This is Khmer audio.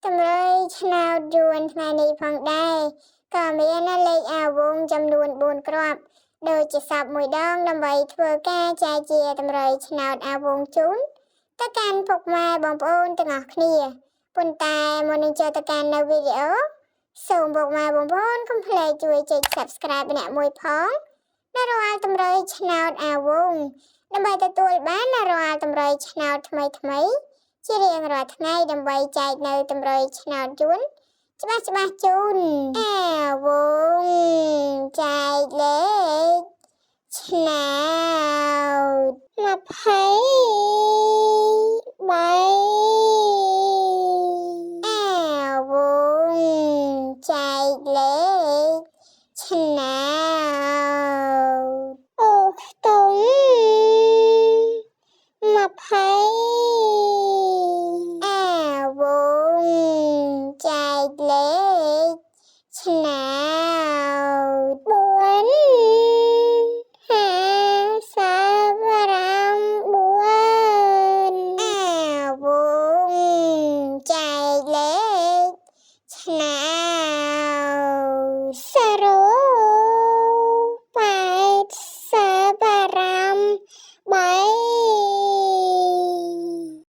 តម្រុយឆ្នោតយួនថ្ងៃនេះផងដែរក៏មានលេខអាវងចំនួន4គ្រាប់ដូចជាសពមួយដងដើម្បីធ្វើការចែកជាតម្រុយឆ្នោតអាវងជូនទៅកាន់ពុកម៉ែបងប្អូនទាំងអស់គ្នាប៉ុន្តែមុននឹងចូលទៅកាន់នៅវីដេអូសូមពុកម៉ែបងប្អូនកុំភ្លេចជួយចុច Subscribe ម្នាក់មួយផងនៅរាល់តម្រុយឆ្នោតអាវងដើម្បីទទួលបានរាល់តម្រុយឆ្នោតថ្មីជារៀងរាល់ថ្ងៃដើម្បីចែកនៅតម្រុយឆ្នោតយួនច្បាស់ជូនអាវងចែកលេខឆ្នោត23អាវងចែកលេខឆ្នោ